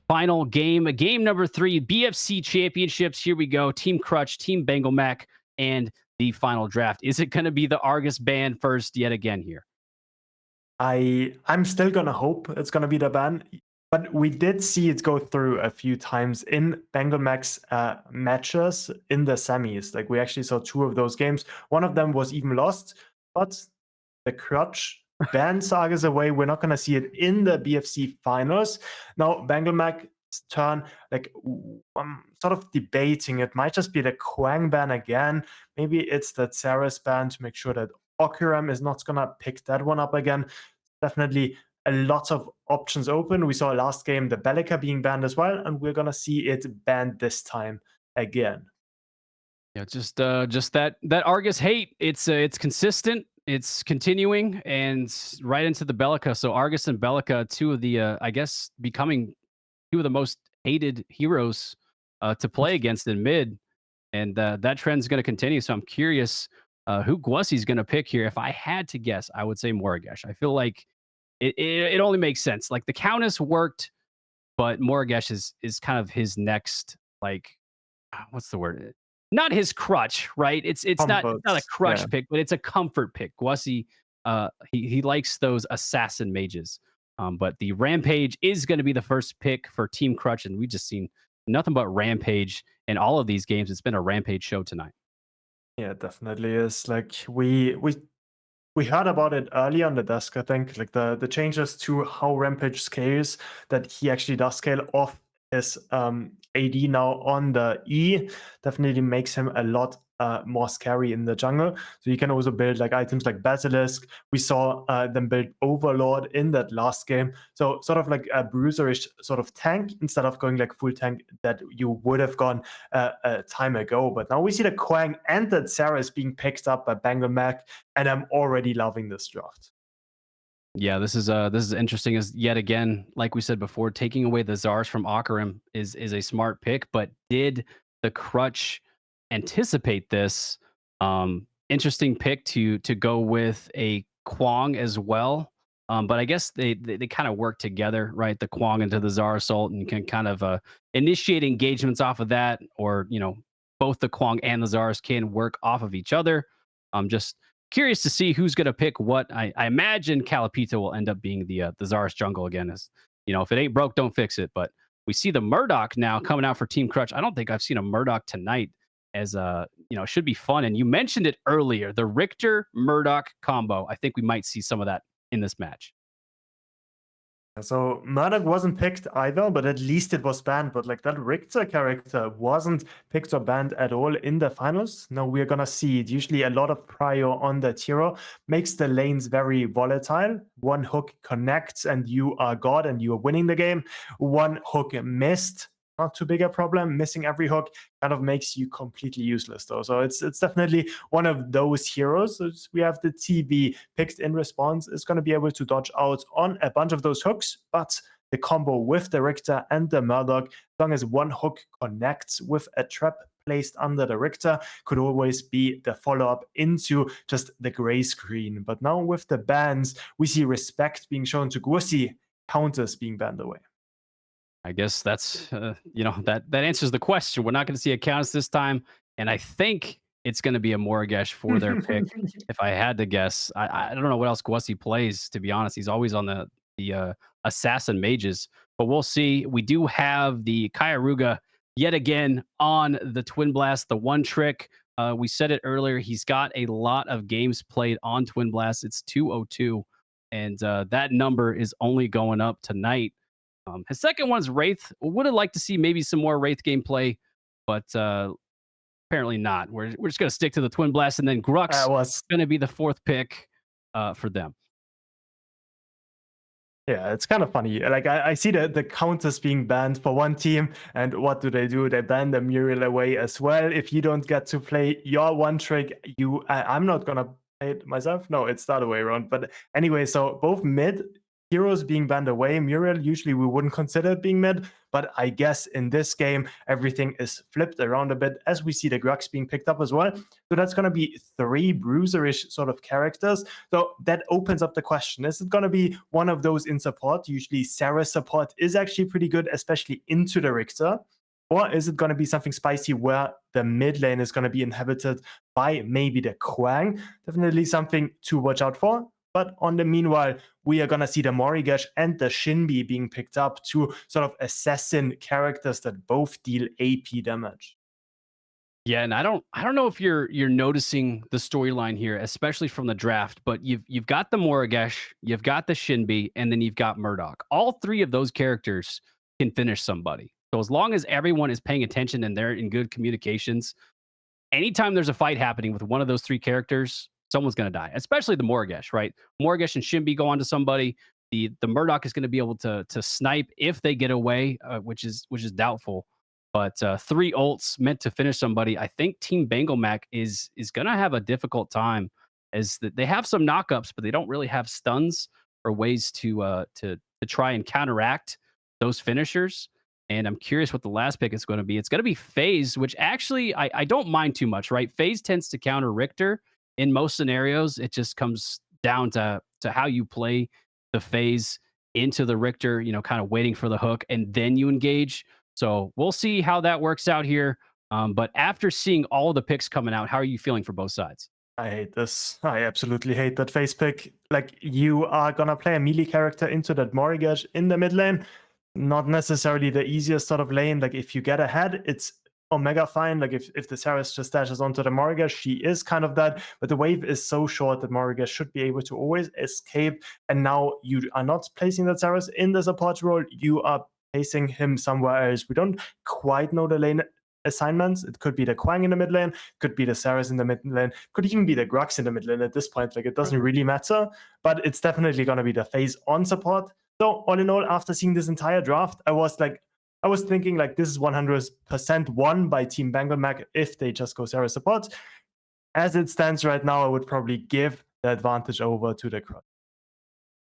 Final game number 3, BFC championships. Here we go. Team Crutch, Team BengalMac, and the final draft. Is it going to be the Argus ban first yet again here? I'm still gonna hope it's gonna be the ban, but we did see it go through a few times in BengalMac's matches in the semis. Like we actually saw 2 of those games. One of them was even lost, but the Crutch bans Argus away. We're not gonna see it in the BFC finals. Now BengalMac's turn. Like I'm sort of debating. It might just be the Quang ban again. Maybe it's the Ceres ban to make sure that Okuram is not gonna pick that one up again. Definitely a lot of options open. We saw last game the Bellica being banned as well, and we're gonna see it banned this time again. Yeah, just that Argus hate. It's consistent. It's continuing and right into the Bellica. So Argus and Bellica, two of the I guess becoming two of the most hated heroes to play against in mid, and that trend's going to continue. So I'm curious who Gwassy's going to pick here. If I had to guess, I would say Morigesh. I feel like it only makes sense. Like the Countess worked, but Morigesh is kind of his next, like, what's the word? Not his crutch, right? It's not a Yeah. crutch pick, but it's a comfort pick. Gwassi, he likes those assassin mages. But the Rampage is going to be the first pick for Team Crutch, and we just seen nothing but Rampage in all of these games. It's been a Rampage show tonight. Yeah, it definitely is. Like we heard about it early on the desk, I think, like the changes to how Rampage scales, that he actually does scale off his AD now on the E, definitely makes him a lot more scary in the jungle. So you can also build like items like Basilisk. We saw them build Overlord in that last game. So sort of like a bruiserish sort of tank instead of going like full tank that you would have gone a time ago. But now we see the Quang and the Ceres being picked up by BengalMac, and I'm already loving this draft. Yeah, this is interesting. As yet again, like we said before, taking away the Zars from Akarim is a smart pick. But did the Crutch anticipate this? Interesting pick to go with a Kwang as well. But I guess they kind of work together, right? The Kwang into the Zar Assault, and can kind of initiate engagements off of that, or both the Kwang and the Zars can work off of each other. Just curious to see who's going to pick what. I imagine Calipita will end up being the Zars jungle again. As if it ain't broke, don't fix it. But we see the Murdoch now coming out for Team Crutch. I don't think I've seen a Murdoch tonight. As should be fun. And you mentioned it earlier, the Richter Murdoch combo. I think we might see some of that in this match. So Murdoch wasn't picked either, but at least it was banned. But like that Richter character wasn't picked or banned at all in the finals. Now we're gonna see it. Usually a lot of prio on the hero makes the lanes very volatile. One hook connects and you are God and you are winning the game. One hook missed, not too big a problem. Missing every hook kind of makes you completely useless though. So it's definitely one of those heroes. So we have the TB picked in response, is going to be able to dodge out on a bunch of those hooks, but the combo with the Richter and the Murdoch, as long as one hook connects with a trap placed under the Richter, could always be the follow-up into just the gray screen. But now with the bans, we see respect being shown to Gwassi, counters being banned away. I guess that's that answers the question. We're not going to see accounts this time, and I think it's going to be a Morigesh for their pick. If I had to guess, I don't know what else Gwassi plays. To be honest, he's always on the assassin mages, but we'll see. We do have the Kyaruga yet again on the Twin Blast, the one trick. We said it earlier. He's got a lot of games played on Twin Blast. It's 202, and that number is only going up tonight. His second one's Wraith. Would have liked to see maybe some more Wraith gameplay, but apparently not. We're just going to stick to the Twin Blast, and then Grux was going to be the fourth pick for them. Yeah, it's kind of funny. Like I see the counters being banned for one team, and what do? They ban the Muriel away as well. If you don't get to play your one trick, I'm not gonna play it myself. No, it's the other way around. But anyway, so both mid heroes being banned away. Muriel, usually we wouldn't consider it being mid, but I guess in this game, everything is flipped around a bit as we see the Grux being picked up as well. So that's going to be 3 bruiserish sort of characters. So that opens up the question. Is it going to be one of those in support? Usually Sarah's support is actually pretty good, especially into the Richter. Or is it going to be something spicy where the mid lane is going to be inhabited by maybe the Quang? Definitely something to watch out for. But on the meanwhile, we are going to see the Morigesh and the Shinbi being picked up, 2 sort of assassin characters that both deal AP damage. Yeah, and I don't know if you're noticing the storyline here, especially from the draft, but you've got the Morigesh, you've got the Shinbi, and then you've got Murdoch. All 3 of those characters can finish somebody. So as long as everyone is paying attention and they're in good communications, anytime there's a fight happening with one of those 3 characters, someone's going to die, especially the Morigesh, right? Morigesh and Shinbi go onto somebody. The Murdoch is going to be able to snipe if they get away, which is doubtful. But 3 ults meant to finish somebody. I think Team BengalMac is going to have a difficult time, as they have some knockups, but they don't really have stuns or ways to try and counteract those finishers. And I'm curious what the last pick is going to be. It's going to be FaZe, which actually I don't mind too much, right? FaZe tends to counter Richter in most scenarios. It just comes down to how you play the FaZe into the Richter, kind of waiting for the hook, and then you engage. So we'll see how that works out here. But after seeing all the picks coming out, how are you feeling for both sides? I hate this. I absolutely hate that FaZe pick. Like, you are going to play a melee character into that Morigesh in the mid lane. Not necessarily the easiest sort of lane. Like, if you get ahead, it's Omega fine. Like, if the Saris just dashes onto the Morigesh, she is kind of that. But the wave is so short that Morigesh should be able to always escape. And now you are not placing that Saris in the support role. You are placing him somewhere else. We don't quite know the lane assignments. It could be the Quang in the mid lane, could be the Saris in the mid lane, could even be the Grux in the mid lane at this point. Like, it doesn't really matter, but it's definitely going to be the FaZe on support. So all in all, after seeing this entire draft, I was thinking like, this is 100% won by Team BengalMac if they just go Sarah support. As it stands right now, I would probably give the advantage over to the Crutch.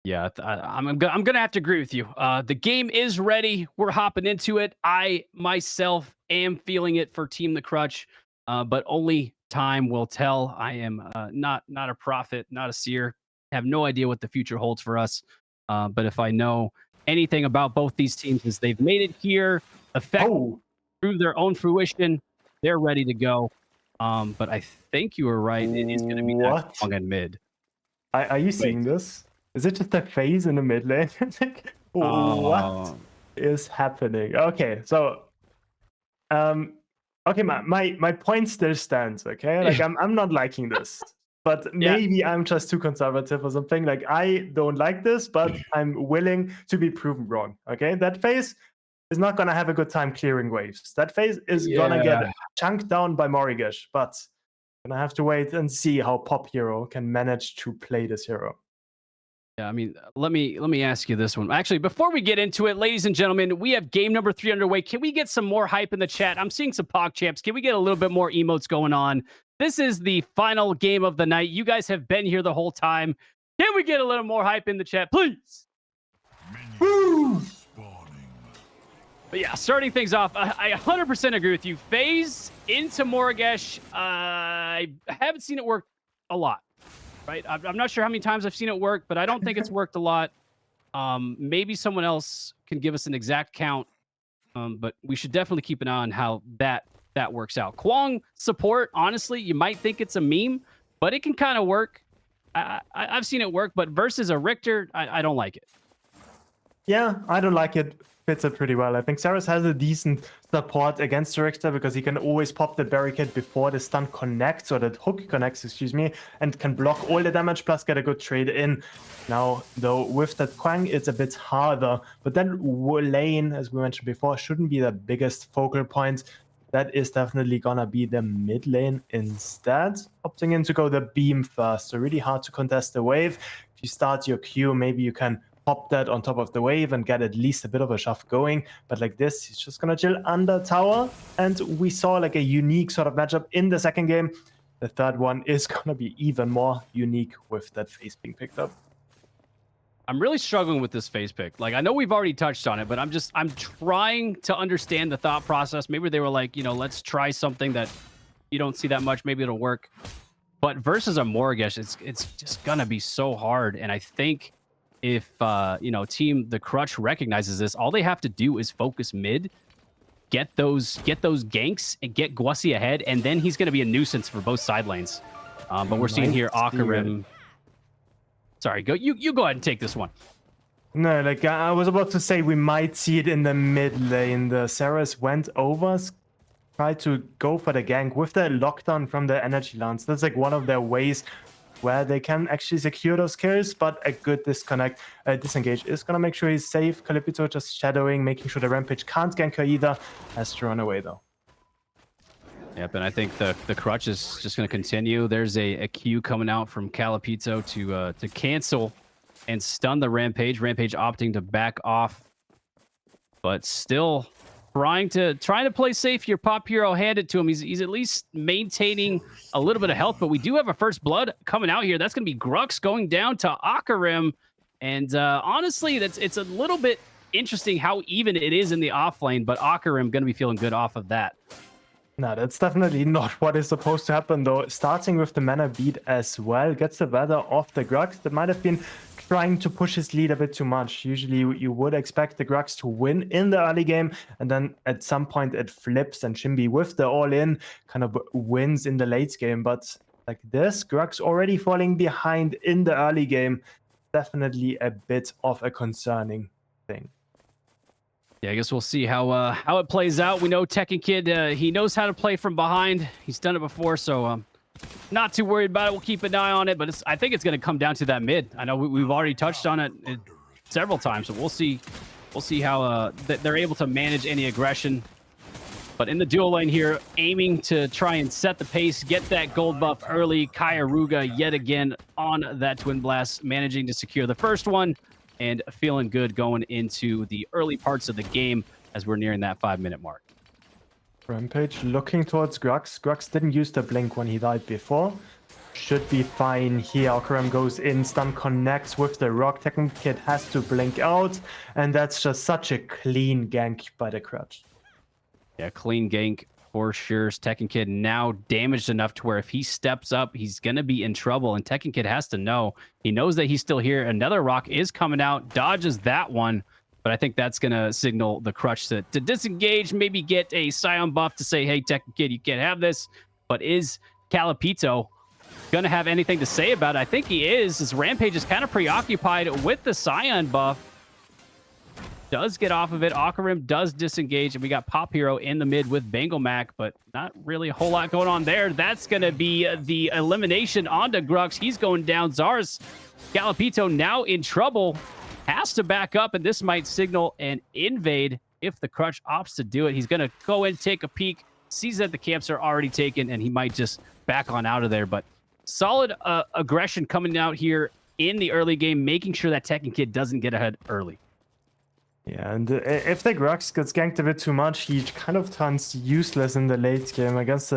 Yeah, I'm gonna have to agree with you. The game is ready. We're hopping into it. I myself am feeling it for Team the Crutch, but only time will tell. I am not a prophet, not a seer. Have no idea what the future holds for us. But if I know anything about both these teams, is they've made it here, through their own fruition. They're ready to go. But I think you were right. It is going to be that long and mid. Are you seeing this? Is it just a FaZe in the mid lane? What is happening? Okay, so okay, my point still stands. Okay, like I'm not liking this. But maybe I'm just too conservative or something. Like, I don't like this, but I'm willing to be proven wrong. Okay, that FaZe is not gonna have a good time clearing waves. That FaZe is gonna get chunked down by Morigesh, but I'm gonna have to wait and see how Pop Hero can manage to play this hero. Yeah, I mean, let me ask you this one. Actually, before we get into it, ladies and gentlemen, we have game number 3 underway. Can we get some more hype in the chat? I'm seeing some PogChamps. Can we get a little bit more emotes going on? This is the final game of the night. You guys have been here the whole time. Can we get a little more hype in the chat, please? Woo! But yeah, starting things off, I 100% agree with you. FaZe into Morigesh. I haven't seen it work a lot. Right? I'm not sure how many times I've seen it work, but I don't think it's worked a lot. Maybe someone else can give us an exact count, but we should definitely keep an eye on how that works out. Quang support, honestly, you might think it's a meme, but it can kind of work. I've seen it work, but versus a Richter, I don't like it. Yeah, I don't like it. Fits it pretty well. I think Saris has a decent support against the Richter because he can always pop the barricade before the stun connects, or the hook connects, excuse me, and can block all the damage plus get a good trade in. Now, though, with that Quang, it's a bit harder. But that lane, as we mentioned before, shouldn't be the biggest focal point. That is definitely gonna be the mid lane instead. Opting in to go the beam first. So really hard to contest the wave. If you start your Q, maybe you can pop that on top of the wave and get at least a bit of a shove going. But like this, he's just gonna chill under tower. And we saw like a unique sort of matchup in the second game. The third one is gonna be even more unique with that FaZe being picked up. I'm really struggling with this phase pick. Like, I know we've already touched on it, but I'm trying to understand the thought process. Maybe they were like, let's try something that you don't see that much. Maybe it'll work. But versus a Morgesh, it's just gonna be so hard. And I think if team the Crutch recognizes this, all they have to do is focus mid, get those ganks, and get Gwassi ahead, and then he's gonna be a nuisance for both side lanes. But we're seeing here Akarim. Sorry, you go ahead and take this one. No, like I was about to say, we might see it in the mid lane. The Saras went over, tried to go for the gank with the lockdown from the energy lance. That's like one of their ways where they can actually secure those kills, but a good disengage is gonna make sure he's safe. Calipito just shadowing, making sure the Rampage can't gank her either. Has to run away though. Yep, and I think the Crutch is just going to continue. There's a Q coming out from Calipito to cancel and stun the Rampage. Rampage opting to back off, but still trying to play safe here. Pop Hero handed to him. He's at least maintaining a little bit of health, but we do have a first blood coming out here. That's going to be Grux going down to Akarim, and honestly, it's a little bit interesting how even it is in the off lane, but Akarim going to be feeling good off of that. No, that's definitely not what is supposed to happen, though. Starting with the mana beat as well, gets the better of the Grux that might have been trying to push his lead a bit too much. Usually you would expect the Grux to win in the early game, and then at some point it flips, and Shinbi with the all-in kind of wins in the late game. But like this, Grux already falling behind in the early game, definitely a bit of a concerning thing. Yeah, I guess we'll see how it plays out. We know Tekken Kid, he knows how to play from behind. He's done it before, so not too worried about it. We'll keep an eye on it, but I think it's going to come down to that mid. I know we've already touched on it several times, so we'll see how they're able to manage any aggression. But in the dual lane here, aiming to try and set the pace, get that gold buff early. Kyaruga yet again on that Twin Blast, managing to secure the first one. And feeling good going into the early parts of the game as we're nearing that 5-minute mark. Rampage looking towards Grux. Grux didn't use the blink when he died before. Should be fine here. Akarim goes in, stun connects with the rock. Tekken Kid has to blink out, and that's just such a clean gank by the Crutch. Yeah, clean gank for sure. Tekken Kid now damaged enough to where if he steps up, he's going to be in trouble. And Tekken Kid has to know. He knows that he's still here. Another rock is coming out. Dodges that one. But I think that's going to signal the Crutch to disengage, maybe get a Scion buff to say, hey, Tekken Kid, you can't have this. But is Calipito going to have anything to say about it? I think he is. His Rampage is kind of preoccupied with the Scion buff. Does get off of it. Akarim does disengage, and we got Pop Hero in the mid with BengalMac, but not really a whole lot going on there. That's going to be the elimination onto Grux. He's going down. Zars Calipito now in trouble. Has to back up, and this might signal an invade if the Crutch opts to do it. He's going to go in, take a peek, sees that the camps are already taken, and he might just back on out of there. But solid aggression coming out here in the early game, making sure that Tekken Kid doesn't get ahead early. Yeah, and if the Grux gets ganked a bit too much, he kind of turns useless in the late game against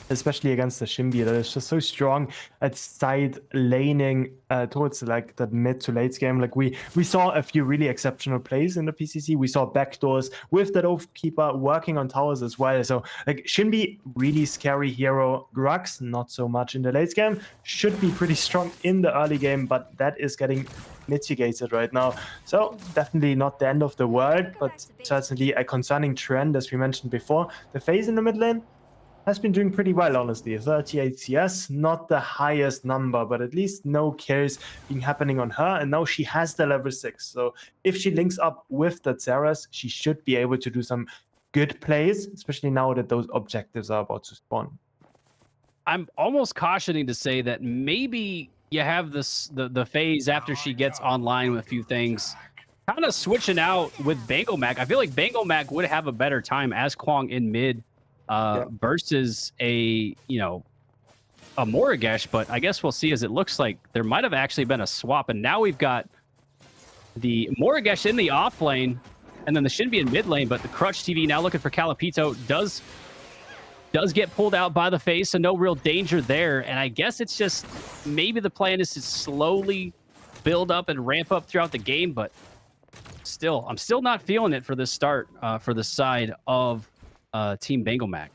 especially against the Shinbi that is just so strong at side laning towards like the mid to late game. Like we saw a few really exceptional plays in the PCC. We saw backdoors with that Oathkeeper working on towers as well. So like Shinbi, really scary hero. Grux, not so much in the late game. Should be pretty strong in the early game, but that is getting mitigated right now. So definitely not the end of the world, but certainly a concerning trend, as we mentioned before. The phase in the mid lane has been doing pretty well, honestly. 38 CS, not the highest number, but at least no kills being happening on her. And now she has the level 6. So if she links up with the Xerath, she should be able to do some good plays, especially now that those objectives are about to spawn. I'm almost cautioning to say that maybe you have the phase after she gets online with a few things, kind of switching out with BengalMac. I feel like BengalMac would have a better time as Kwong in mid versus a Morgesh, but I guess we'll see, as it looks like there might have actually been a swap, and now we've got the Morgesh in the off lane and then the Shinbi in mid lane, but the Crutch TV now looking for Calipito does get pulled out by the face, so no real danger there. And I guess it's just maybe the plan is to slowly build up and ramp up throughout the game, but still, I'm still not feeling it for this start for the side of Team BengalMac.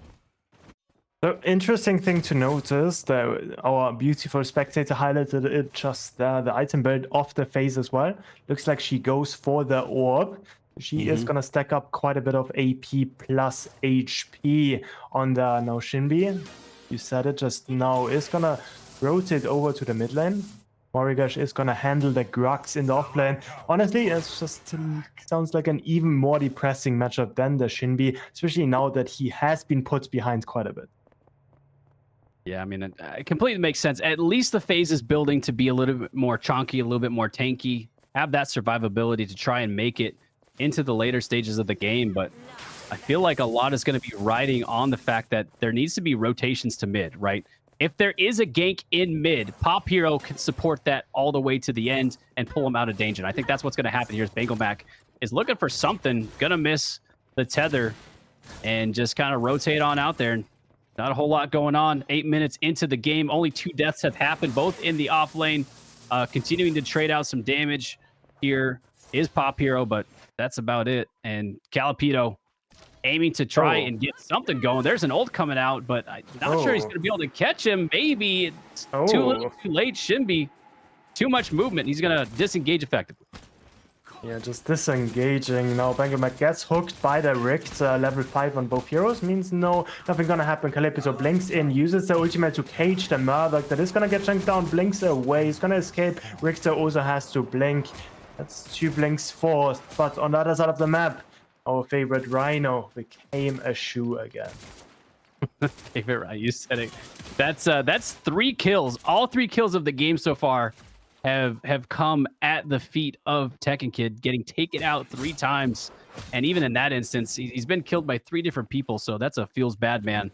The interesting thing to notice that our beautiful spectator highlighted it just there, the item build of the phase as well. Looks like she goes for the orb. She is going to stack up quite a bit of AP plus HP on the now Shinbi. You said it just now, is going to rotate over to the mid lane. Morigesh is going to handle the Grux in the off lane. Honestly, it just sounds like an even more depressing matchup than the Shinbi, especially now that he has been put behind quite a bit. Yeah, I mean, it completely makes sense. At least the phase is building to be a little bit more chunky, a little bit more tanky, have that survivability to try and make it into the later stages of the game. But I feel like a lot is going to be riding on the fact that there needs to be rotations to mid, right? If there is a gank in mid, Pop Hero can support that all the way to the end and pull him out of danger. And I think that's what's going to happen here is BengalMac is looking for something, going to miss the tether and just kind of rotate on out there. Not a whole lot going on. 8 minutes into the game. Only 2 deaths have happened, both in the off lane. Continuing to trade out some damage here is Pop Hero, but that's about it. And Calipito aiming to try and get something going. There's an ult coming out, but I'm not sure he's going to be able to catch him. Maybe it's too little too late. Shinbi, too much movement. He's going to disengage effectively. Yeah, just disengaging. Now BengalMac gets hooked by the Richt. Level 5 on both heroes means nothing gonna happen. Calipito blinks in, uses the ultimate to cage the Murdoch. That is gonna get chunked down, blinks away. He's gonna escape. Richter also has to blink. That's 2 blinks forced. But on the other side of the map, our favorite Rhino became a shoe again. Favorite Rhino, you said it. That's 3 kills. All 3 kills of the game so far have come at the feet of Tekken Kid, getting taken out 3 times. And even in that instance, he's been killed by 3 different people. So that's a feels bad man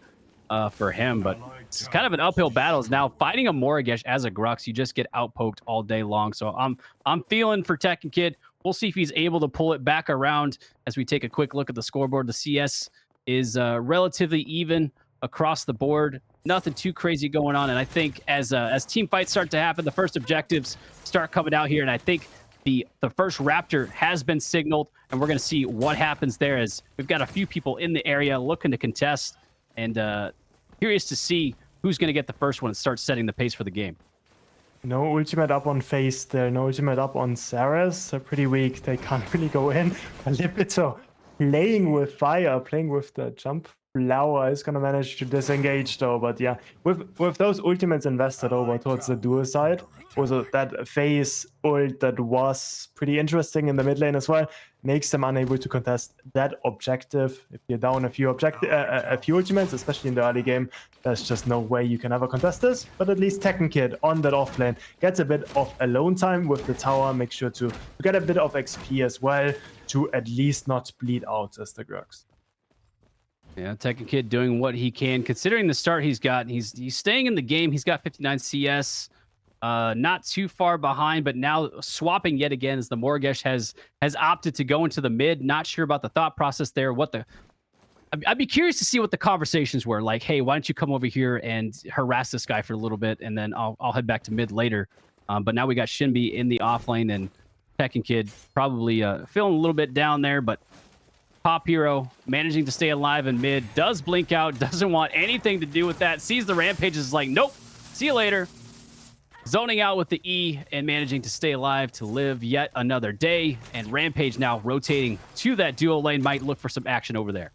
for him. But it's kind of an uphill battle. Now fighting a Morigesh as a Grux, you just get outpoked all day long. So I'm feeling for Tekken Kid. We'll see if he's able to pull it back around as we take a quick look at the scoreboard. The CS is relatively even across the board. Nothing too crazy going on, and I think as team fights start to happen, the first objectives start coming out here, and I think the first Raptor has been signaled, and we're going to see what happens there as we've got a few people in the area looking to contest, and curious to see who's going to get the first one and start setting the pace for the game. No ultimate up on Face there, no ultimate up on Saras. They're pretty weak, they can't really go in. Calipito playing with fire, playing with the jump flower is gonna manage to disengage though, but yeah, with those ultimates invested over towards the dual side, also that phase ult that was pretty interesting in the mid lane as well, makes them unable to contest that objective. If you're down a few ultimates, especially in the early game, there's just no way you can ever contest this. But at least Tekken Kid on that off lane gets a bit of alone time with the tower, make sure to get a bit of XP as well to at least not bleed out as the Grux. Yeah, Tekken Kid doing what he can, considering the start he's got. He's staying in the game. He's got 59 CS, not too far behind, but now swapping yet again as the Morigesh has opted to go into the mid. Not sure about the thought process there. I'd be curious to see what the conversations were like. Hey, why don't you come over here and harass this guy for a little bit, and then I'll head back to mid later. But now we got Shinbi in the off lane, and Tekken Kid probably feeling a little bit down there, but Pop Hero managing to stay alive in mid, does blink out, doesn't want anything to do with that, sees the Rampage, is like, nope, see you later. Zoning out with the E and managing to stay alive to live yet another day. And Rampage now rotating to that dual lane, might look for some action over there.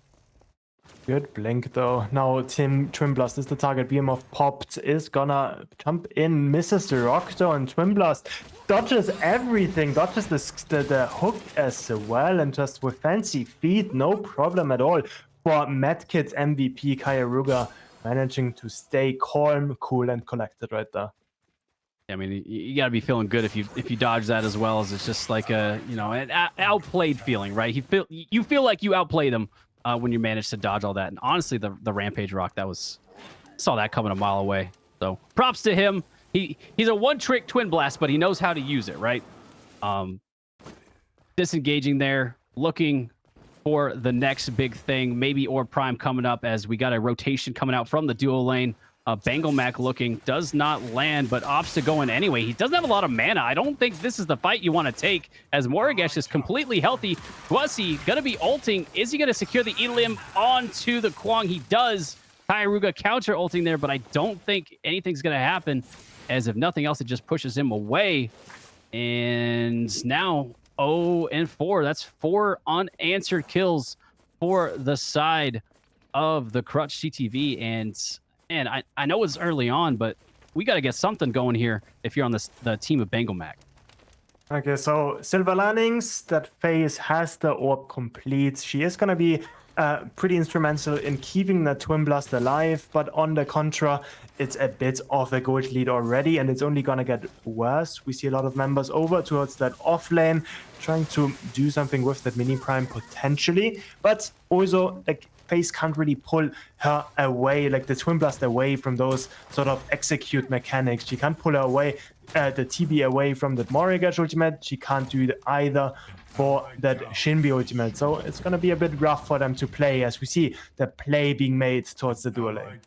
Good blink though. Now Twin Blast is the target. Behemoth popped, is gonna jump in, misses the rock though, and Twin Blast dodges everything, dodges the hook as well, and just with fancy feet, no problem at all for Medkit's MVP Kyaruga, managing to stay calm, cool, and collected right there. I mean, you gotta be feeling good if you dodge that as well, as it's just like a an outplayed feeling, right? You feel like you outplayed him when you manage to dodge all that. And honestly, the Rampage rock, saw that coming a mile away. So props to him. He's a one-trick Twin Blast, but he knows how to use it, right? Disengaging there, looking for the next big thing, maybe Orb Prime coming up, as we got a rotation coming out from the dual lane. BengalMac looking, does not land, but opts to go in anyway. He doesn't have a lot of mana. I don't think this is the fight you want to take, as Morigesh is completely healthy. Guasi gonna be ulting. Is he gonna secure the Elim onto the Kwang? He does. Kairuga counter ulting there, but I don't think anything's gonna happen, as if nothing else, it just pushes him away. And now 0-4. That's 4 unanswered kills for the side of the Crutch CTV. And I know it's early on, but we got to get something going here if you're on the team of BengalMac. Okay, so Silver Linings, that phase has the orb complete. She is going to be pretty instrumental in keeping the Twin Blast alive, but on the contra, it's a bit of a gold lead already, and it's only going to get worse. We see a lot of members over towards that off lane, trying to do something with that mini prime potentially, but also like FaZe can't really pull her away, like the Twin Blast away from those sort of execute mechanics. She can't pull her away, the TB away from the Morigesh ultimate. She can't do either for that Shinbi ultimate. So it's going to be a bit rough for them to play, as we see the play being made towards the dual lane.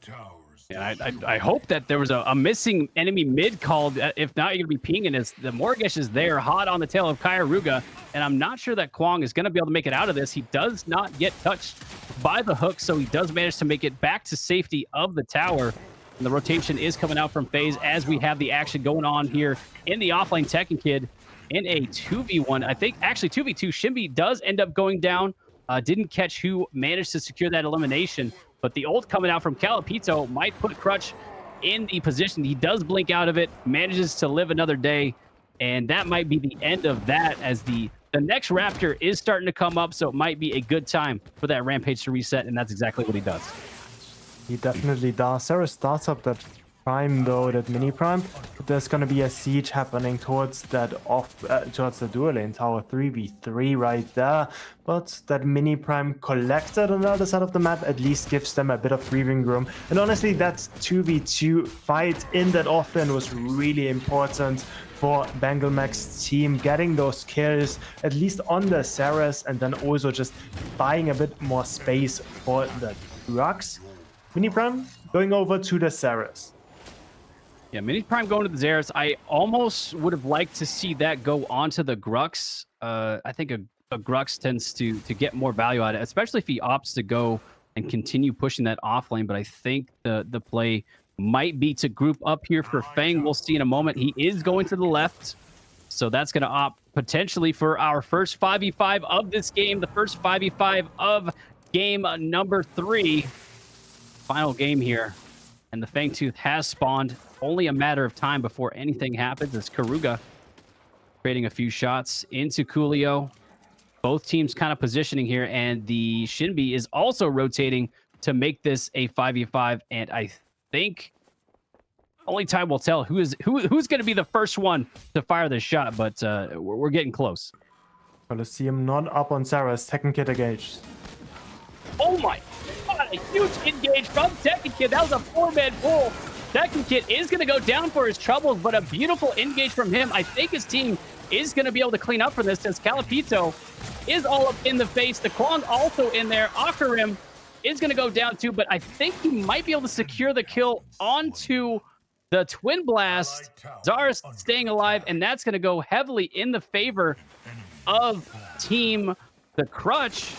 Yeah, I hope that there was a missing enemy mid called. If not, you're going to be pinging as the Morigesh is there, hot on the tail of Kairuga. And I'm not sure that Kwang is going to be able to make it out of this. He does not get touched by the hook, so he does manage to make it back to safety of the tower. And the rotation is coming out from FaZe as we have the action going on here in the offlane. Tekken Kid in a 2v1. I think actually 2v2. Shinbi does end up going down. Didn't catch who managed to secure that elimination. But the ult coming out from Calipito might put Crutch in the position. He does blink out of it, manages to live another day. And that might be the end of that, as the next Raptor is starting to come up. So it might be a good time for that Rampage to reset. And that's exactly what he does. He definitely does. Sarah starts up that prime though, that mini prime. There's going to be a siege happening towards that towards the dual lane tower, 3v3 right there. But that mini prime collected on the other side of the map at least gives them a bit of breathing room. And honestly, that 2v2 fight in that offlane was really important for BengalMac's team, getting those kills at least on the Saras, and then also just buying a bit more space for the Rux. Mini prime going over to the Saras. Yeah, Mini Prime going to the Xerath. I almost would have liked to see that go onto the Grux. I think a Grux tends to get more value out of it, especially if he opts to go and continue pushing that off lane. But I think the play might be to group up here for Fang. We'll see in a moment. He is going to the left. So that's going to opt potentially for our first 5v5 of this game, the first 5v5 of game number 3. Final game here. And the Fangtooth has spawned. Only a matter of time before anything happens, as Karuga creating a few shots into Coolio. Both teams kind of positioning here, and the Shinbi is also rotating to make this a 5v5. And I think only time will tell who's going to be the first one to fire this shot, but we're getting close. Colosseum not up on Sarah's. Tekken Kid engaged. Oh my god, a huge engage from Tekken Kid. That was a 4-man pull. Tekken Kid is going to go down for his troubles, but a beautiful engage from him. I think his team is going to be able to clean up from this, since Calipito is all up in the face. The Kwang also in there. Akarim is going to go down too, but I think he might be able to secure the kill onto the Twin Blast. Zara's staying alive, and that's going to go heavily in the favor of Team the Crutch.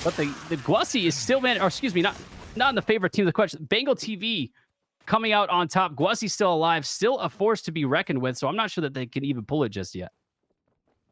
But the Guasi is still, not in the favor of Team the Crutch. Bengal TV coming out on top. Guasi's still alive, still a force to be reckoned with, so I'm not sure that they can even pull it just yet.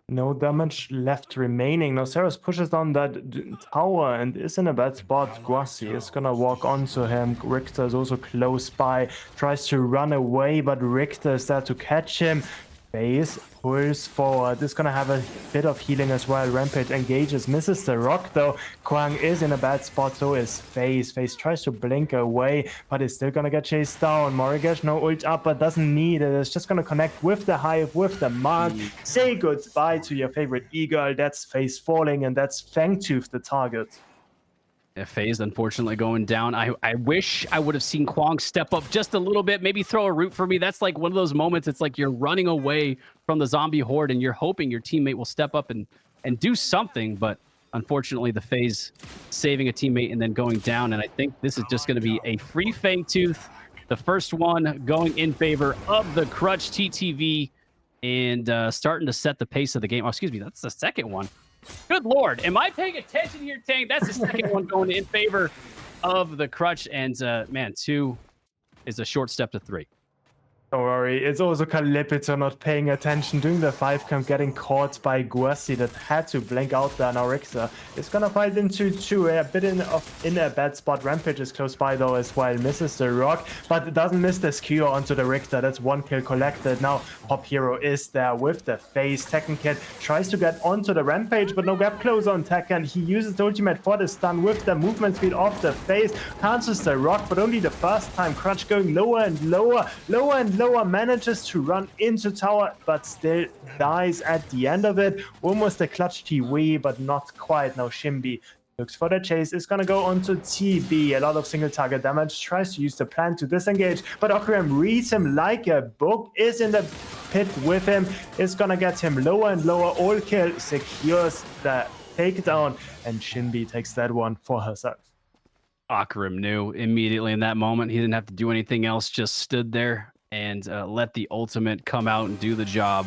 No damage left remaining. Now Saras pushes down that tower and is in a bad spot. Guasi is gonna walk onto him. Richter is also close by, tries to run away, but Richter is there to catch him. FaZe pulls forward. Is gonna have a bit of healing as well. Rampage engages, misses the rock though. Kwang is in a bad spot, so is FaZe. FaZe tries to blink away, but is still gonna get chased down. Morigesh no ult up, but doesn't need it. It's just gonna connect with the hive, with the mark. Say goodbye to your favorite e-girl. That's FaZe falling, and that's Fangtooth the target. Yeah, FaZe unfortunately going down. I wish I would have seen Kwang step up just a little bit, maybe throw a root for me. That's like one of those moments, it's like you're running away from the zombie horde and you're hoping your teammate will step up and do something, but unfortunately the FaZe saving a teammate and then going down. And I think this is just going to be a free Fangtooth The first one going in favor of the Crutch TTV and starting to set the pace of the game. Oh, excuse me, that's the second one. Good Lord. Am I paying attention here, Tank? That's the second one going in favor of the Crutch. And man, 2 is a short step to 3. Don't worry, it's also Kalipito not paying attention, doing the 5 camp, getting caught by Guersi that had to blink out there. Now Richter is gonna fight into 2, a bit in a bad spot. Rampage is close by though as well, misses the rock, but doesn't miss the skewer onto the Richter. That's 1 kill collected. Now Pop Hero is there with the face. Tekken Kid tries to get onto the Rampage, but no gap close on Tekken. He uses the ultimate for the stun with the movement speed of the face, cancels the rock, but only the first time. Crutch going lower and lower, lower and lower, manages to run into tower, but still dies at the end of it. Almost a clutch TV, but not quite. Now Shimby looks for the chase, is gonna go onto TB. A lot of single target damage, tries to use the plan to disengage, but Okuram reads him like a book, is in the pit with him, is gonna get him lower and lower. All kill, secures the takedown, and Shimby takes that one for herself. Akarim knew immediately in that moment. He didn't have to do anything else, just stood there and let the ultimate come out and do the job.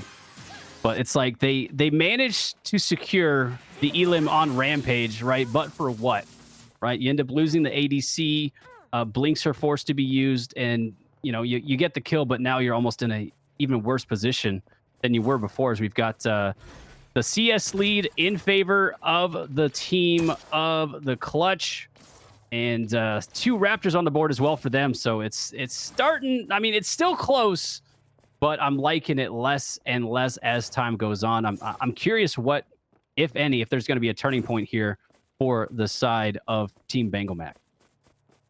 But it's like they managed to secure the Elim on Rampage, right? But for what, right? You end up losing the ADC, blinks are forced to be used, and you know you get the kill, but now you're almost in a even worse position than you were before, as we've got the CS lead in favor of the team of the Clutch. And 2 Raptors on the board as well for them. So it's starting. I mean, it's still close, but I'm liking it less and less as time goes on. I'm curious what, if any, if there's going to be a turning point here for the side of Team BengalMac.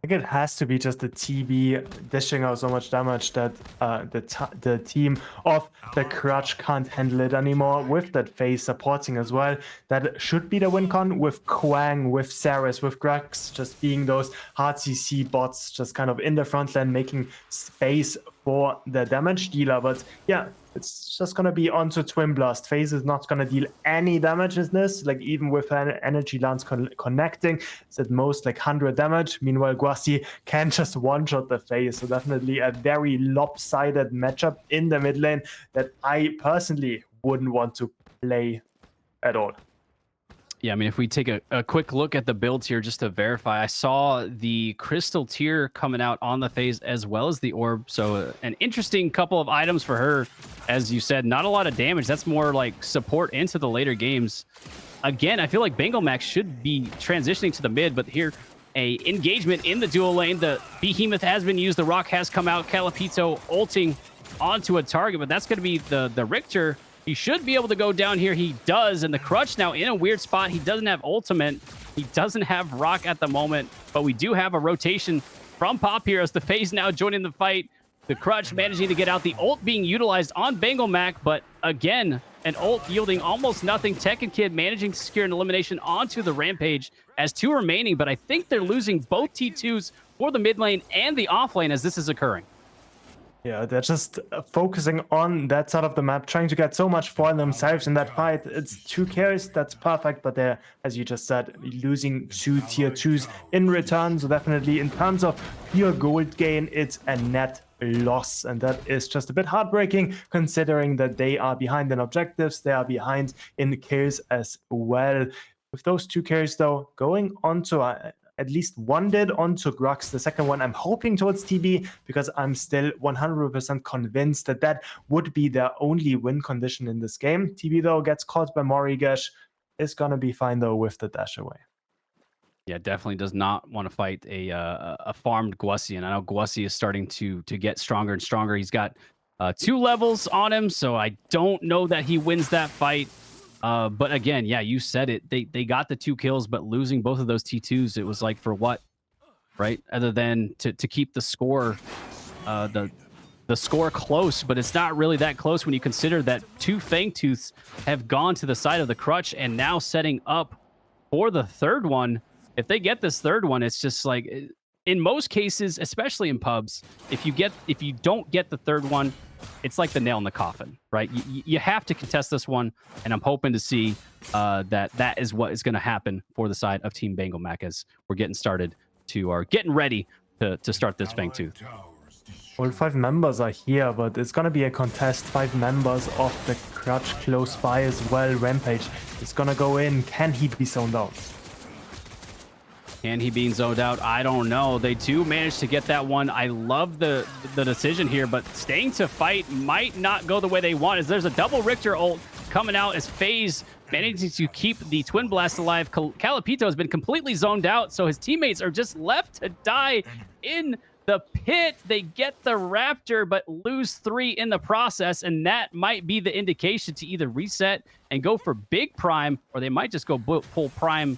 I think it has to be just the TB dishing out so much damage that the team of the Crutch can't handle it anymore, with that phase supporting as well. That should be the win con, with Kwang, with Saris, with Grex just being those hard CC bots just kind of in the front line, making space for the damage dealer. But yeah, it's just gonna be onto Twin Blast. FaZe is not gonna deal any damage in this, like even with an energy lance connecting, it's at most like 100 damage. Meanwhile, Guersi can just one-shot the FaZe, so definitely a very lopsided matchup in the mid lane that I personally wouldn't want to play at all. Yeah, I mean, if we take a quick look at the builds here just to verify, I saw the Crystal Tier coming out on the phase as well as the Orb. So an interesting couple of items for her. As you said, not a lot of damage. That's more like support into the later games. Again, I feel like BengalMac should be transitioning to the mid, but here, a engagement in the dual lane. The Behemoth has been used. The Rock has come out. Kalipito ulting onto a target, but that's going to be the Richter. He should be able to go down here. He does. And the Crutch now in a weird spot. He doesn't have ultimate. He doesn't have Rock at the moment. But we do have a rotation from Pop here as the FaZe now joining the fight. The Crutch managing to get out. The ult being utilized on BengalMac. But again, an ult yielding almost nothing. Tekken Kid managing to secure an elimination onto the Rampage as 2 remaining. But I think they're losing both T2s for the mid lane and the off lane as this is occurring. Yeah, they're just focusing on that side of the map, trying to get so much for themselves in that fight. It's 2 carries, that's perfect, but they're, as you just said, losing 2 tier 2s in return. So definitely in terms of pure gold gain, it's a net loss. And that is just a bit heartbreaking, considering that they are behind in objectives, they are behind in kills as well. With those 2 carries, though, going on to at least one did onto Grux. The second one I'm hoping towards TB, because I'm still 100% convinced that that would be their only win condition in this game. TB, though, gets caught by Morigesh. Is going to be fine, though, with the dash away. Yeah, definitely does not want to fight a farmed Guersi. And I know Guersi is starting to get stronger and stronger. He's got 2 levels on him, so I don't know that he wins that fight. But again, yeah, you said it. They got the 2 kills, but losing both of those T2s, it was like for what, right? Other than to keep the score, the score close, but it's not really that close when you consider that 2 Fangtooths have gone to the side of the Crutch and now setting up for the 3rd one. If they get this 3rd one, it's just like, in most cases, especially in pubs, if you don't get the 3rd one, it's like the nail in the coffin, right? You have to contest this one, and I'm hoping to see that is what is going to happen for the side of Team BengalMac as we're getting started or getting ready to start this Fangtooth. All 5 members are here, but it's gonna be a contest. 5 members of the Crutch close by as well. Rampage is gonna go in. Can he be zoned out? Can he be zoned out? I don't know. They do manage to get that one. I love the decision here, but staying to fight might not go the way they want, as there's a double Richter ult coming out as FaZe managing to keep the Twin Blast alive. Calipito has been completely zoned out, so his teammates are just left to die in the pit. They get the Raptor, but lose 3 in the process, and that might be the indication to either reset and go for big Prime, or they might just go pull Prime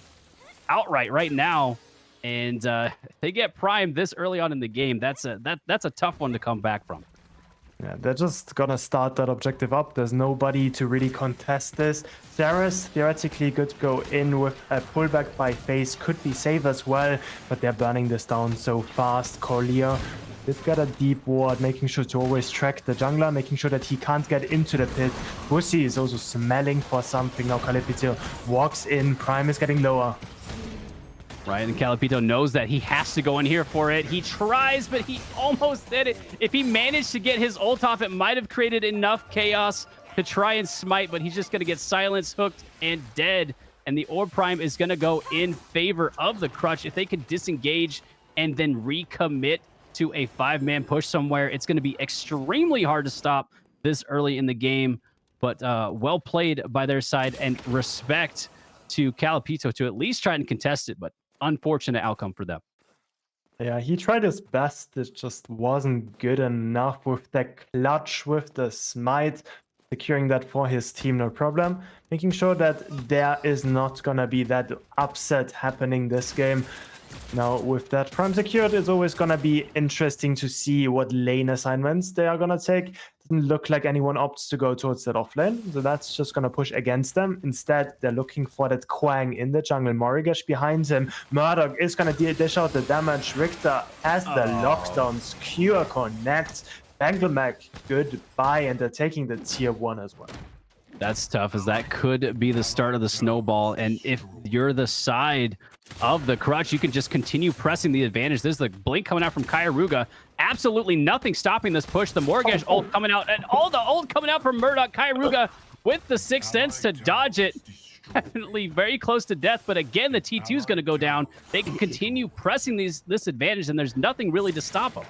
outright right now. And if they get Prime this early on in the game, that's a tough one to come back from. Yeah, they're just gonna start that objective up. There's nobody to really contest this. Saras theoretically could go in with a pullback by FaZe, could be safe as well, but they're burning this down so fast. Corlia did get a deep ward, making sure to always track the jungler, making sure that he can't get into the pit. Bussy is also smelling for something. Now Calipito walks in, Prime is getting lower. Right, and Calipito knows that he has to go in here for it. He tries, but he almost did it. If he managed to get his ult off, it might have created enough chaos to try and smite, but he's just going to get silenced, hooked, and dead. And the Orb Prime is going to go in favor of the Crutch. If they can disengage and then recommit to a 5-man push somewhere, it's going to be extremely hard to stop this early in the game. But well played by their side, and respect to Calipito to at least try and contest it, but unfortunate outcome for them. Yeah, he tried his best. It just wasn't good enough with the clutch, with the smite, securing that for his team, no problem. Making sure that there is not gonna be that upset happening this game. Now, with that Prime secured, it's always gonna be interesting to see what lane assignments they are gonna take. Doesn't look like anyone opts to go towards that offlane, so that's just gonna push against them. Instead, they're looking for that Quang in the jungle. Morigesh behind him. Murdoch is gonna dish out the damage. Richter has the lockdowns. Cure connects. BengalMac, goodbye, and they're taking the tier 1 as well. That's tough, as that could be the start of the snowball. And if you're the side of the Crutch, you can just continue pressing the advantage. There's the blink coming out from Kairuga. Absolutely nothing stopping this push. The Morigesh ult coming out, and all the ult coming out from Murdoch. Kairuga with the 6th sense to dodge it. Definitely very close to death, but again, the T2 is going to go down. They can continue pressing this advantage, and there's nothing really to stop them.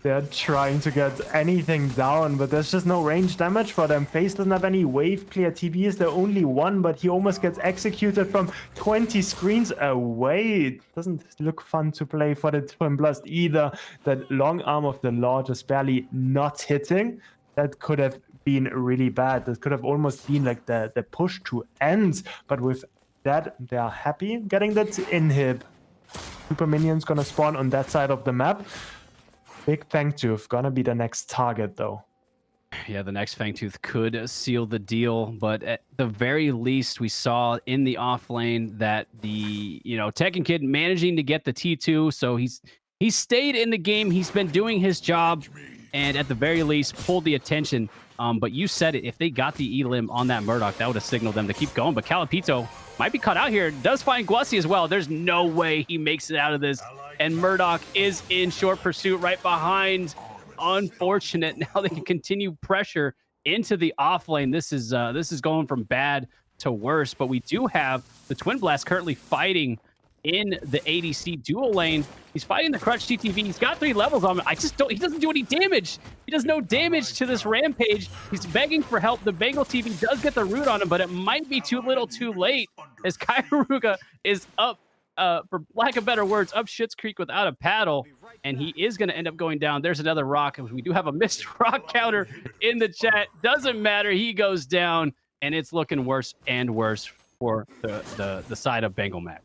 They're trying to get anything down, but there's just no range damage for them. FaZe doesn't have any wave clear. TB is the only one, but he almost gets executed from 20 screens away. It doesn't look fun to play for the Twin Blast either. That long arm of the Law just barely not hitting. That could have been really bad. That could have almost been like the push to end. But with that, they are happy getting that inhib. Super minions gonna spawn on that side of the map. Big Fangtooth gonna be the next target, though. Yeah, the next Fangtooth could seal the deal, but at the very least, we saw in the off lane that the Tekken Kid managing to get the T2, so he's stayed in the game. He's been doing his job, and at the very least, pulled the attention. But you said it, if they got the elim on that Murdoch, that would have signaled them to keep going. But Calipito might be caught out here. Does find Gussy as well. There's no way he makes it out of this. And Murdoch is in short pursuit right behind. Unfortunate. Now they can continue pressure into the off lane. This is going from bad to worse. But we do have the Twin Blast currently fighting in the ADC dual lane. He's fighting the Crutch TTV. He's got 3 levels on him. He doesn't do any damage. He does no damage to this Rampage. He's begging for help. The Bengal TV does get the root on him, but it might be too little too late, as Kairuga is up, for lack of better words, up Schitt's Creek without a paddle, and he is going to end up going down. There's another rock. We do have a missed rock counter in the chat. Doesn't matter. He goes down, and it's looking worse and worse for the side of BengalMac.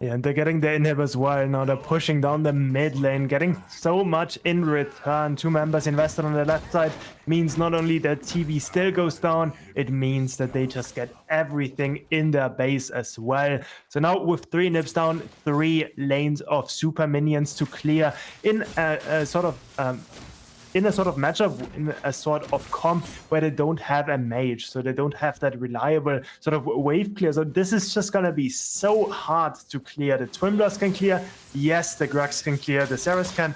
Yeah, and they're getting the inhib as well. Now they're pushing down the mid lane, getting so much in return. 2 members invested on the left side means not only that TV still goes down, it means that they just get everything in their base as well. So now with 3 nibs down, 3 lanes of super minions to clear in a sort of matchup, in a sort of comp where they don't have a mage, so they don't have that reliable sort of wave clear. So this is just gonna be so hard to clear. The Twin Blast can clear, yes, the Grux can clear, the Saras can.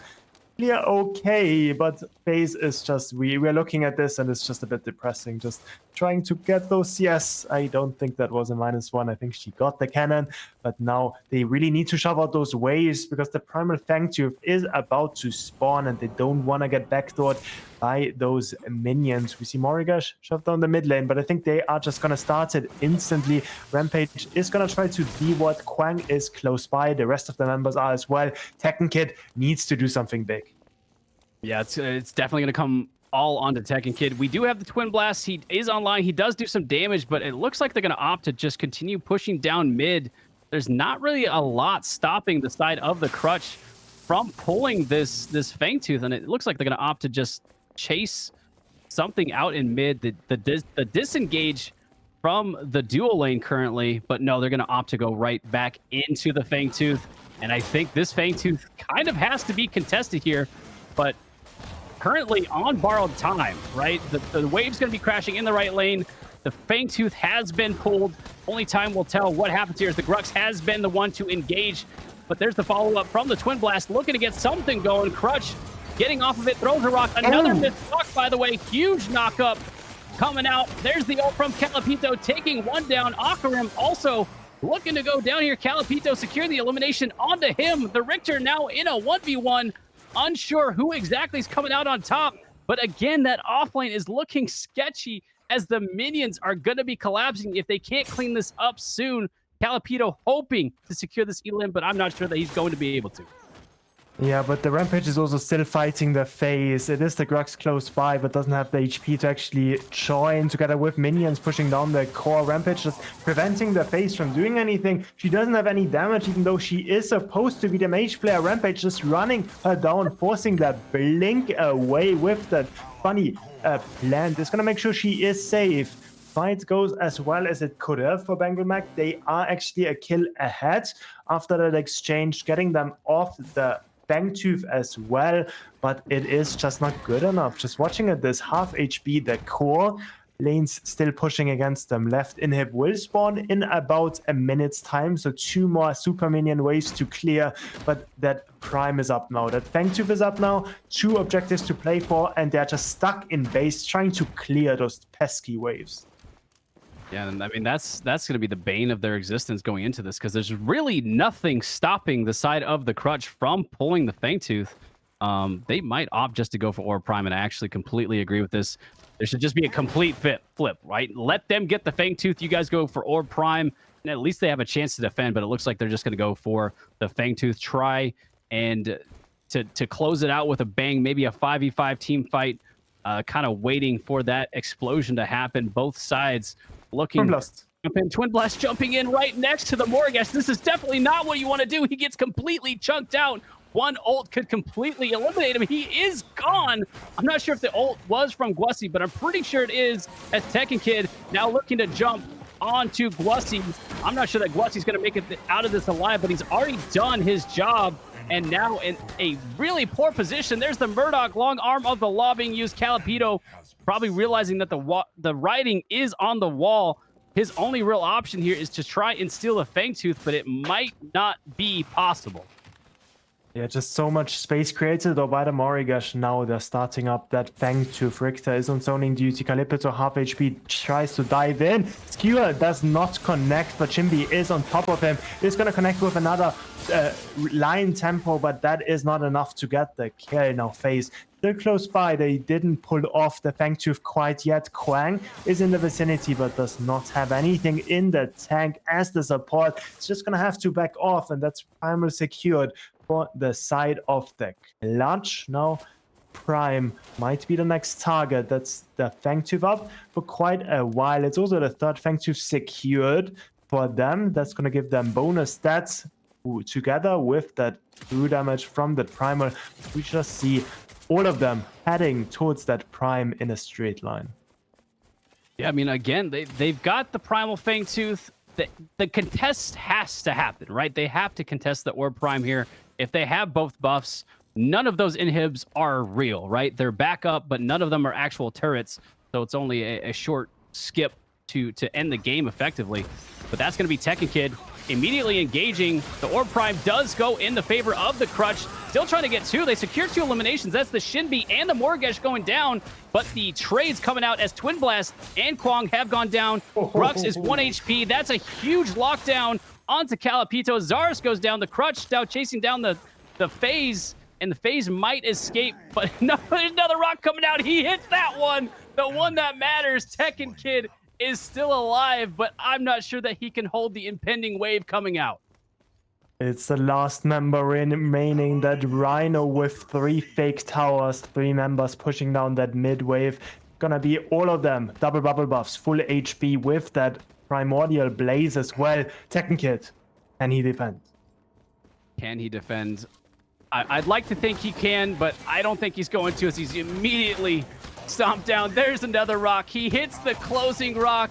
clear okay, but FaZe is just, we're looking at this and it's just a bit depressing. Just trying to get those. Yes, I don't think that was a -1. I think she got the cannon, but now they really need to shove out those waves because the primal Fangtooth is about to spawn and they don't want to get backdoored by those minions. We see Morigash shove down the mid lane, but I think they are just going to start it instantly. Rampage is going to try to D-Ward. Kwang is close by. The rest of the members are as well. Tekken Kid needs to do something big. Yeah, it's definitely going to come all onto Tekken Kid. We do have the Twin Blast. He is online. He does do some damage, but it looks like they're going to opt to just continue pushing down mid. There's not really a lot stopping the side of the Crutch from pulling this Fangtooth, and it looks like they're going to opt to just chase something out in mid. The disengage from the dual lane currently, but no, they're going to opt to go right back into the Fangtooth, and I think this Fangtooth kind of has to be contested here, but currently on borrowed time, right? The wave's going to be crashing in the right lane. The Fangtooth has been pulled. Only time will tell what happens here as the Grux has been the one to engage. But there's the follow-up from the Twin Blast, looking to get something going. Crutch getting off of it, throws a rock. Another missed rock, by the way. Huge knock-up coming out. There's the ult from Calipito, taking one down. Akarim also looking to go down here. Calipito secure the elimination onto him. The Richter now in a 1v1. Unsure who exactly is coming out on top. But again, that offlane is looking sketchy as the minions are going to be collapsing if they can't clean this up soon. Calipito hoping to secure this elim, but I'm not sure that he's going to be able to. Yeah, but the Rampage is also still fighting the FaZe. It is the Grux close by, but doesn't have the HP to actually join together with minions pushing down the core. Rampage just preventing the FaZe from doing anything. She doesn't have any damage, even though she is supposed to be the mage player. Rampage just running her down, forcing that blink away with that funny plant. It's gonna make sure she is safe. Fight goes as well as it could have for BengalMac. They are actually a kill ahead after that exchange, getting them off the Fangtooth as well, but it is just not good enough. Just watching at this half HP, the core lane's still pushing against them. Left inhib will spawn in about a minute's time, so 2 more super minion waves to clear, but that prime is up now. That Fangtooth is up now, 2 objectives to play for, and they're just stuck in base trying to clear those pesky waves. Yeah, and I mean, that's going to be the bane of their existence going into this, because there's really nothing stopping the side of the Crutch from pulling the Fangtooth. They might opt just to go for Orb Prime, and I actually completely agree with this. There should just be a complete flip, right? Let them get the Fangtooth. You guys go for Orb Prime, and at least they have a chance to defend, but it looks like they're just going to go for the Fangtooth. Try and to close it out with a bang, maybe a 5v5 team fight, kind of waiting for that explosion to happen. Both sides looking. Twin Blast jumping in right next to the Morgash. This is definitely not what you want to do. He gets completely chunked out. One ult could completely eliminate him. He is gone. I'm not sure if the ult was from Gwassi, but I'm pretty sure it is, as Tekken Kid now looking to jump onto Gwassi. I'm not sure that Gwassi's going to make it out of this alive, but he's already done his job. And now in a really poor position, there's the Murdoch long arm of the law being used. Calipito probably realizing that the writing is on the wall. His only real option here is to try and steal a Fangtooth, but it might not be possible. Yeah, just so much space created though by the Morigash. Now they're starting up that Fangtooth. Richter is on zoning duty. Calipito half HP tries to dive in. Skewer does not connect, but Chimbi is on top of him. He's going to connect with another line tempo, but that is not enough to get the kill. Now FaZe still close by. They didn't pull off the Fangtooth quite yet. Kwang is in the vicinity, but does not have anything in the tank as the support. It's just going to have to back off, and that's primal secured for the side of the Clutch. Now Prime might be the next target. That's the Fangtooth up for quite a while. It's also the third Fangtooth secured for them. That's going to give them bonus stats together with that true damage from the primal. We just see all of them heading towards that prime in a straight line. Yeah, I mean, again, they've got the primal Fangtooth. The contest has to happen, right? They have to contest the Orb Prime here. If they have both buffs, none of those inhibs are real, right? They're backup, but none of them are actual turrets. So it's only a short skip to end the game effectively. But that's going to be Tekken Kid immediately engaging. The Orb Prime does go in the favor of the Crutch. still trying to get 2. They secure 2 eliminations. That's the Shinbi and the Morgesh going down, but the trades coming out as Twin Blast and Kwang have gone down. Rux is 1 HP. That's a huge lockdown onto Calipito. Zars goes down. The Crutch now chasing down the FaZe, and the FaZe might escape, but no, there's another rock coming out. He hits that one, the one that matters. Tekken Kid is still alive, but I'm not sure that he can hold the impending wave coming out. It's the last member remaining, that Rhino with 3 fake towers, 3 members pushing down that mid wave. Gonna be all of them double bubble buffs, full HP with that primordial blaze as well. Tekken Kid, can he defend? Can he defend? I'd like to think he can, but I don't think he's going to, as he's immediately stomped down. There's another rock. He hits the closing rock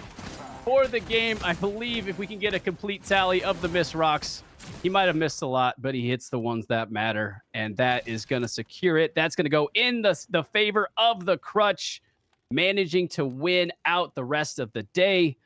for the game. I believe if we can get a complete tally of the missed rocks, he might have missed a lot, but he hits the ones that matter, and that is going to secure it. That's going to go in the favor of the Crutch, managing to win out the rest of the day.